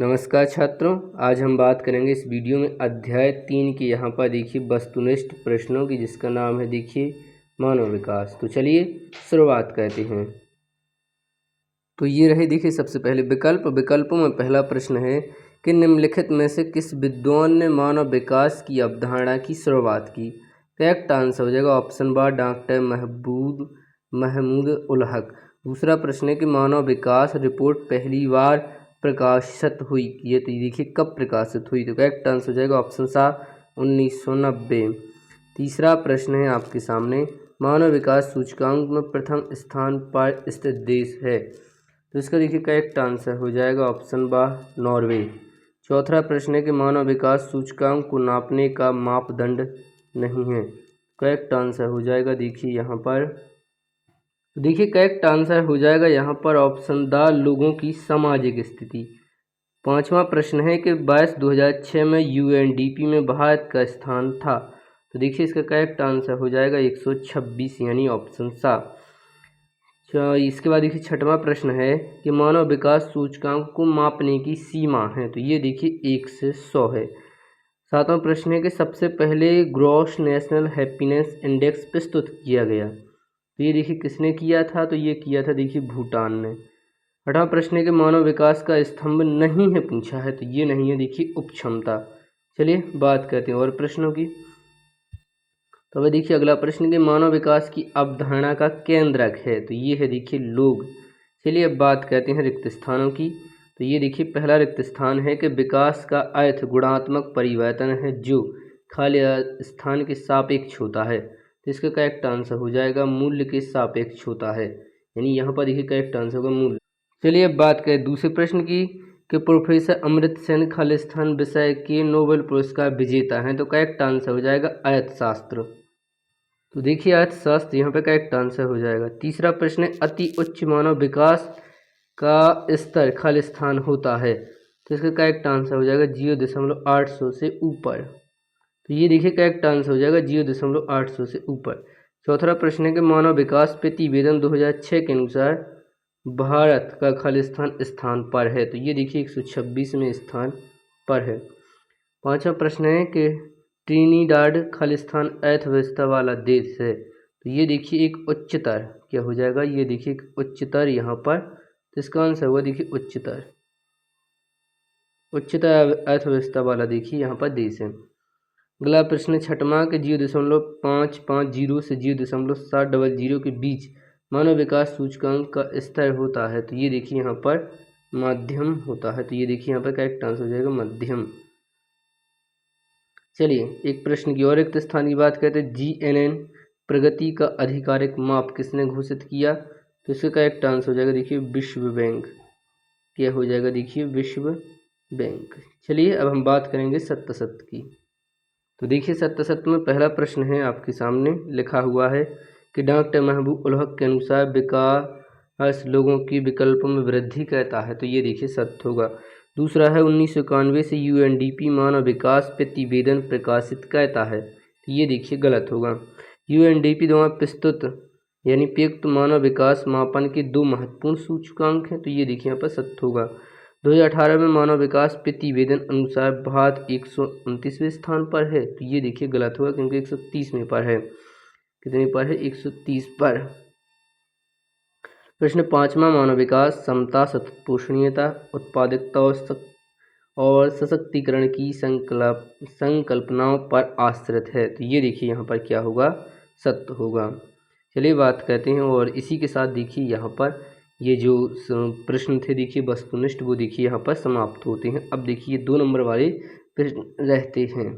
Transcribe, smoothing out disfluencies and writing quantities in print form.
नमस्कार छात्रों, आज हम बात करेंगे इस वीडियो में अध्याय 3 की। यहाँ पर देखिए वस्तुनिष्ठ प्रश्नों की, जिसका नाम है देखिए मानव विकास। तो चलिए शुरुआत करते हैं। तो ये रहे देखिए सबसे पहले विकल्पों में पहला प्रश्न है कि निम्नलिखित में से किस विद्वान ने मानव विकास की अवधारणा की शुरुआत की। करेक्ट आंसर हो जाएगा ऑप्शन बार डॉक्टर महमूद उल हक। दूसरा प्रश्न है कि मानव विकास रिपोर्ट पहली बार प्रकाशित हुई, ये तो देखिए कब प्रकाशित हुई। तो करेक्ट आंसर हो जाएगा ऑप्शन सा 1990। तीसरा प्रश्न है आपके सामने, मानव विकास सूचकांक में प्रथम स्थान पर स्थित देश है। तो इसका देखिए करेक्ट आंसर हो जाएगा ऑप्शन बा नॉर्वे। चौथा प्रश्न है कि मानव विकास सूचकांक को नापने का मापदंड नहीं है। करेक्ट आंसर हो जाएगा देखिए यहाँ पर, देखिए करेक्ट आंसर हो जाएगा यहाँ पर ऑप्शन द लोगों की सामाजिक स्थिति। पांचवा प्रश्न है कि 22/2006 में यूएनडीपी में भारत का स्थान था। तो देखिए इसका करेक्ट आंसर हो जाएगा 126 यानी ऑप्शन सा। इसके बाद देखिए छठवां प्रश्न है कि मानव विकास सूचकांक को मापने की सीमा है। तो ये देखिए 1 से 100 है। सातवां प्रश्न है कि सबसे पहले ग्रॉस नेशनल हैप्पीनेस इंडेक्स प्रस्तुत किया गया। तो ये देखिए किसने किया था, तो ये किया था देखिए भूटान ने। आठवां प्रश्न है कि मानव विकास का स्तंभ नहीं है पूछा है। तो ये नहीं है देखिए उपक्षमता। चलिए बात करते हैं और प्रश्नों की। तो अब देखिए अगला प्रश्न कि मानव विकास की अवधारणा का केंद्रक है। तो ये है देखिए लोग। चलिए अब बात करते हैं रिक्त स्थानों की। तो ये देखिए पहला रिक्त स्थान है कि विकास का अर्थ गुणात्मक परिवर्तन है जो खाली स्थान के सापेक्ष होता है। तो इसका करेक्ट आंसर हो जाएगा मूल्य के सापेक्ष होता है, यानी यहाँ पर देखिए करेक्ट आंसर होगा मूल्य। चलिए अब बात करें दूसरे प्रश्न की कि प्रोफेसर अमृता सेन खालिस्तान विषय के नोबेल पुरस्कार विजेता हैं। तो करेक्ट आंसर हो जाएगा अर्थशास्त्र। तो देखिए अर्थशास्त्र यहाँ पे करेक्ट आंसर हो जाएगा। तीसरा प्रश्न है अति उच्च मानव विकास का स्तर खालिस्तान होता है। तो इसका करेक्ट आंसर हो जाएगा 0.800 से ऊपर। तो ये देखिए करेक्ट आंसर हो जाएगा 0.800 से ऊपर। चौथा प्रश्न है कि मानव विकास प्रतिवेदन 2006 के अनुसार भारत का खालिस्तान स्थान पर है। तो ये देखिए 126वें स्थान पर है। पांचवा प्रश्न है कि ट्रिनिडाड खालिस्तान अर्थव्यवस्था वाला देश है। तो ये देखिए एक उच्चतर क्या हो जाएगा, ये देखिए उच्चतर यहाँ पर। तो इसका आंसर हुआ देखिए उच्चतर अर्थव्यवस्था वाला देखिए यहाँ पर देश है। अगला प्रश्न छठवां के 0.550 से 0.700 के बीच मानव विकास सूचकांक का स्तर होता है। तो ये देखिए यहाँ पर मध्यम होता है। तो ये देखिए यहाँ पर करेक्ट आंसर हो जाएगा मध्यम। चलिए एक प्रश्न की और रिक्त स्थान की बात करते हैं। GNN प्रगति का आधिकारिक माप किसने घोषित किया। तो इसका करेक्ट आंसर हो जाएगा देखिए विश्व बैंक। क्या हो जाएगा देखिए विश्व बैंक। चलिए अब हम बात करेंगे सत्य सत्य की। तो देखिए सत्य सत्य में पहला प्रश्न है आपके सामने लिखा हुआ है कि डॉक्टर महबूब उल हक के अनुसार विकास लोगों की विकल्पों में वृद्धि करता है। तो ये देखिए सत्य होगा। दूसरा है 1991 से यूएनडीपी मानव विकास प्रतिवेदन प्रकाशित करता है। तो ये देखिए गलत होगा। यूएनडीपी द्वारा प्रस्तुत यानी प्रयुक्त मानव विकास मापन के 2 महत्वपूर्ण सूचकांक हैं। तो ये देखिए यहाँ पर सत्य होगा। 2018 में मानव विकास प्रतिवेदन अनुसार भारत 129वें स्थान पर है। तो ये देखिए गलत होगा क्योंकि 130 पर है। कितने पर है, 130 पर। प्रश्न पांचवा मानव विकास समता, सतत पोषणीयता, उत्पादकता और सशक्तिकरण की संकल्पनाओं पर आश्रित है। तो ये देखिए यहाँ पर क्या होगा, सत्य होगा। चलिए बात करते हैं और इसी के साथ देखिए यहाँ पर ये जो प्रश्न थे देखिए वस्तुनिष्ठ वो देखिए यहाँ पर समाप्त होते हैं। अब देखिए 2 नंबर वाले प्रश्न रहते हैं।